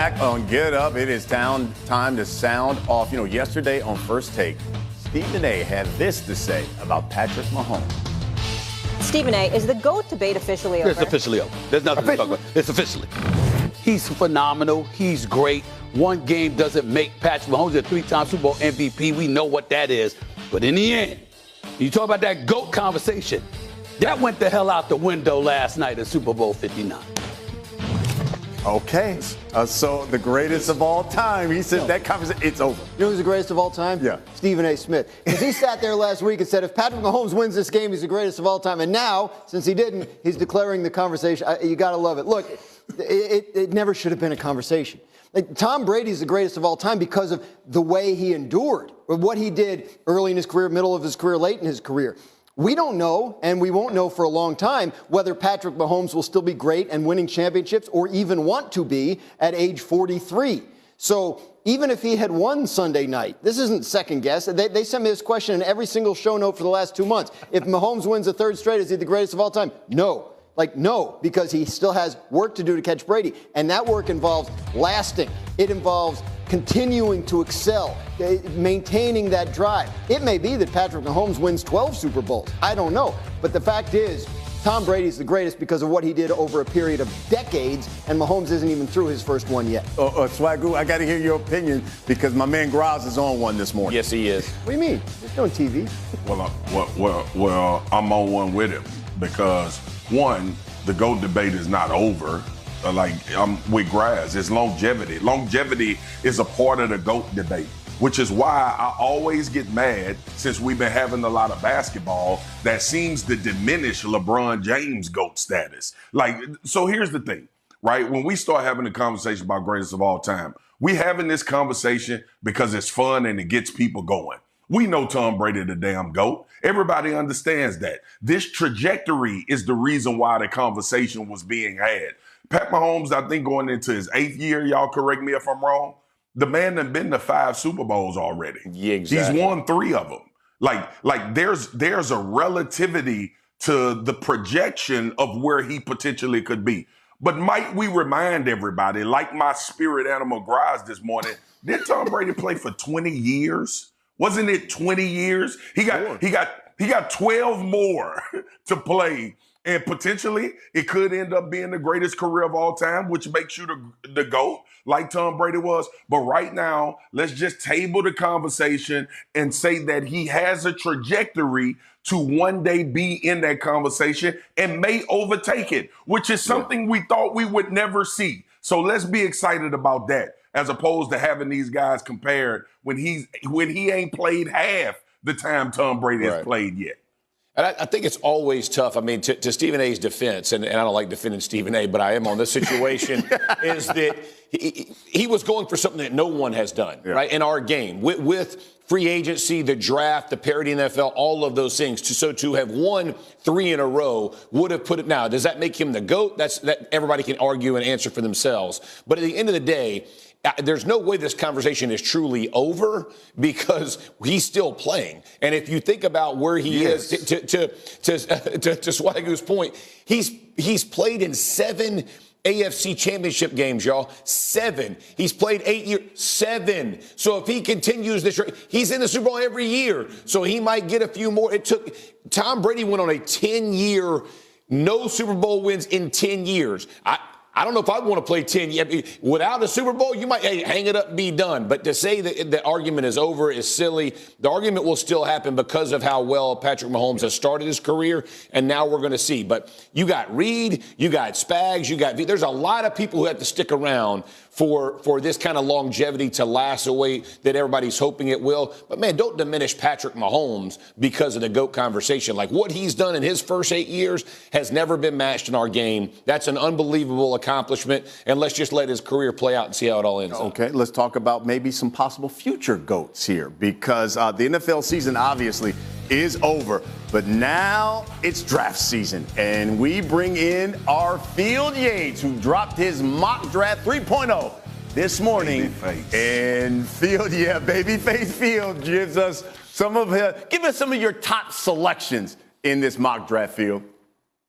Back on Get Up, it is time to sound off. Yesterday on First Take, Stephen A. had this to say about Patrick Mahomes. Stephen A., is the GOAT debate officially over? It's officially over. There's nothing to talk about. It's officially. He's phenomenal. He's great. One game doesn't make Patrick Mahomes a 3-time Super Bowl MVP. We know what that is. But in the end, you talk about that GOAT conversation, that went the hell out the window last night at Super Bowl 59. Okay, so the greatest of all time, he said that conversation, it's over. You know who's the greatest of all time? Yeah. Stephen A. Smith. Because he sat there last week and said, if Patrick Mahomes wins this game, he's the greatest of all time. And now, since he didn't, he's declaring the conversation. You got to love it. Look, it never should have been a conversation. Tom Brady's the greatest of all time because of the way he endured, or what he did early in his career, middle of his career, late in his career. We don't know, and we won't know for a long time, whether Patrick Mahomes will still be great and winning championships or even want to be at age 43. So even if he had won Sunday night, this isn't second guess. They sent me this question in every single show note for the last 2 months. If Mahomes wins a third straight, is he the greatest of all time? No. No, because he still has work to do to catch Brady. And that work involves lasting. It involves continuing to excel, maintaining that drive. It may be that Patrick Mahomes wins 12 Super Bowls. I don't know. But the fact is, Tom Brady's the greatest because of what he did over a period of decades, and Mahomes isn't even through his first one yet. Swagoo, I got to hear your opinion because my man Graz is on one this morning. Yes, he is. What do you mean? It's no TV. Well, I'm on one with him because, one, the GOAT debate is not over. I'm with Graz. It's longevity. Longevity is a part of the GOAT debate, which is why I always get mad, since we've been having a lot of basketball, that seems to diminish LeBron James' GOAT status. So here's the thing, right? When we start having a conversation about greatest of all time, we having this conversation because it's fun and it gets people going. We know Tom Brady the damn GOAT. Everybody understands that. This trajectory is the reason why the conversation was being had. Pat Mahomes, I think, going into his 8th year, y'all correct me if I'm wrong, the man done been to 5 Super Bowls already. Yeah, exactly. He's won 3 of them. There's a relativity to the projection of where he potentially could be. But might we remind everybody, like my spirit animal Graz this morning, did Tom Brady play for 20 years? Wasn't it 20 years? He got 12 more to play. And potentially, it could end up being the greatest career of all time, which makes you the GOAT, like Tom Brady was. But right now, let's just table the conversation and say that he has a trajectory to one day be in that conversation and may overtake it, which is something we thought we would never see. So let's be excited about that, as opposed to having these guys compared when he ain't played half the time Tom Brady has played yet. And I think it's always tough. I mean, to Stephen A's defense, and I don't like defending Stephen A, but I am on this situation, is that he was going for something that no one has done, right, in our game. With free agency, the draft, the parity in the NFL, all of those things. So to have won 3 in a row would have put it. Now, does that make him the GOAT? That everybody can argue and answer for themselves. But at the end of the day, there's no way this conversation is truly over because he's still playing. And if you think about where he is, to Swagoo's point, he's played in 7 AFC championship games, y'all. 7. He's played 8 years. 7. So if he continues this, he's in the Super Bowl every year. So he might get a few more. Tom Brady went on a 10-year, no Super Bowl wins in 10 years. I don't know if I'd want to play 10 years. Without a Super Bowl, you might hang it up and be done. But to say that the argument is over is silly. The argument will still happen because of how well Patrick Mahomes has started his career, and now we're going to see. But you got Reed, you got Spags, there's a lot of people who have to stick around for this kind of longevity to last the way that everybody's hoping it will. But, man, don't diminish Patrick Mahomes because of the GOAT conversation. Like, what he's done in his first 8 years has never been matched in our game. That's an unbelievable accomplishment, and let's just let his career play out and see how it all ends. Okay, let's talk about maybe some possible future GOATs here because the NFL season obviously is over, but now it's draft season, and we bring in our Field Yates, who dropped his mock draft 3.0 this morning. And Field, Babyface Field gives us some of your top selections in this mock draft, Field.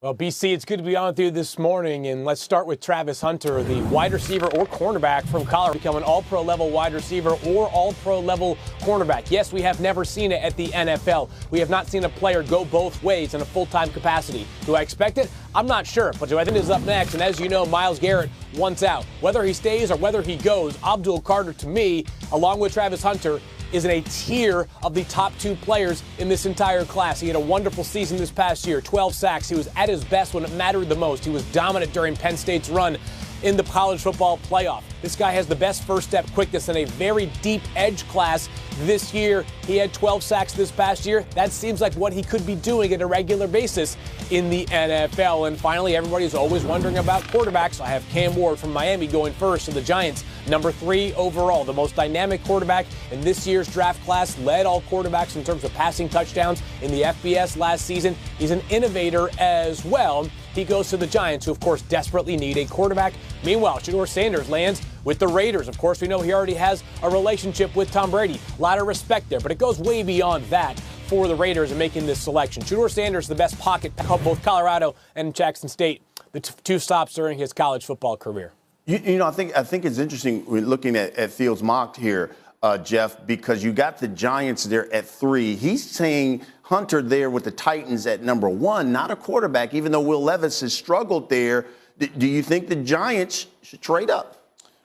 Well, BC, it's good to be on with you this morning, and let's start with Travis Hunter, the wide receiver or cornerback from Colorado, become an all-pro level wide receiver or all-pro level cornerback. Yes, we have never seen it at the NFL. We have not seen a player go both ways in a full-time capacity. Do I expect it? I'm not sure, but Joe Edmond is up next, and as you know, Myles Garrett wants out. Whether he stays or whether he goes, Abdul Carter, to me, along with Travis Hunter, is in a tier of the top 2 players in this entire class. He had a wonderful season this past year, 12 sacks. He was at his best when it mattered the most. He was dominant during Penn State's run in the college football playoff. This guy has the best first step quickness in a very deep edge class this year. He had 12 sacks this past year. That seems like what he could be doing at a regular basis in the NFL. And finally, everybody's always wondering about quarterbacks. I have Cam Ward from Miami going first to the Giants, number 3 overall, the most dynamic quarterback in this year's draft class, led all quarterbacks in terms of passing touchdowns in the FBS last season. He's an innovator as well. He goes to the Giants, who, of course, desperately need a quarterback. Meanwhile, Shedeur Sanders lands with the Raiders. Of course, we know he already has a relationship with Tom Brady. A lot of respect there, but it goes way beyond that for the Raiders in making this selection. Shedeur Sanders, the best pocket, both Colorado and Jackson State, the 2 stops during his college football career. You know, I think it's interesting looking at Fields' mock here, Jeff, because you got the Giants there at 3. He's saying Hunter there with the Titans at number 1, not a quarterback, even though Will Levis has struggled there. Do you think the Giants should trade up?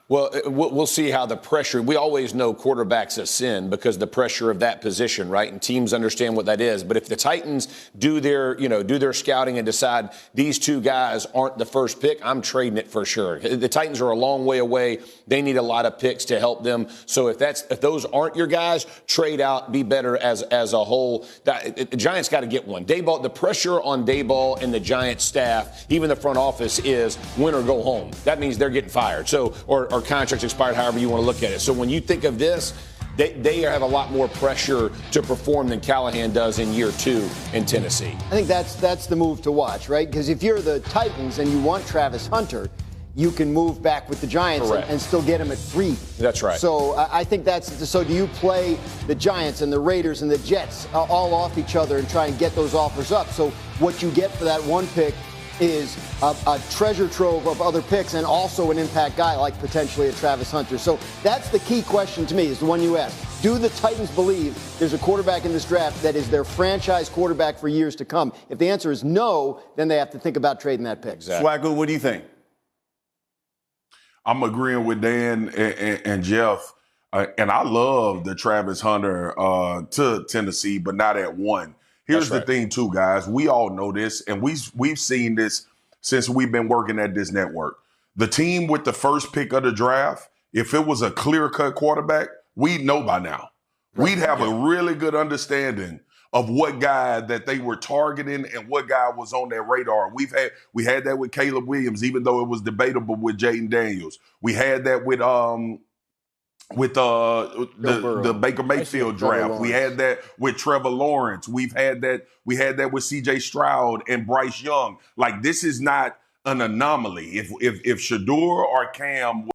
Well, we'll see how the pressure. We always know quarterback's a sin because the pressure of that position, right? And teams understand what that is. But if the Titans do their scouting and decide these 2 guys aren't the first pick, I'm trading it for sure. The Titans are a long way away. They need a lot of picks to help them. So if those aren't your guys, trade out, be better as a whole. The Giants got to get one. Daboll, the pressure on Daboll and the Giants staff, even the front office, is win or go home. That means they're getting fired. So or contracts expired, however you want to look at it. So when you think of this, they have a lot more pressure to perform than Callahan does in year 2 in Tennessee. I think that's the move to watch, right? Because if you're the Titans and you want Travis Hunter, you can move back with the Giants and still get him at 3. That's right. So I think so do you play the Giants and the Raiders and the Jets all off each other and try and get those offers up? So what you get for that 1 pick is a treasure trove of other picks and also an impact guy like potentially a Travis Hunter. So that's the key question to me, is the one you asked. Do the Titans believe there's a quarterback in this draft that is their franchise quarterback for years to come? If the answer is no, then they have to think about trading that pick. Exactly. Swagoo, what do you think? I'm agreeing with Dan and Jeff. And I love the Travis Hunter to Tennessee, but not at 1. Here's the thing, too, guys. We all know this, and we've seen this since we've been working at this network. The team with the first pick of the draft, if it was a clear-cut quarterback, we'd know by now. We'd have a really good understanding of what guy that they were targeting and what guy was on their radar. We had that with Caleb Williams, even though it was debatable with Jaden Daniels. We had that with the Baker Mayfield draft. We had that with Trevor Lawrence. We had that with C.J. Stroud and Bryce Young. Like, this is not an anomaly. If Shedeur or Cam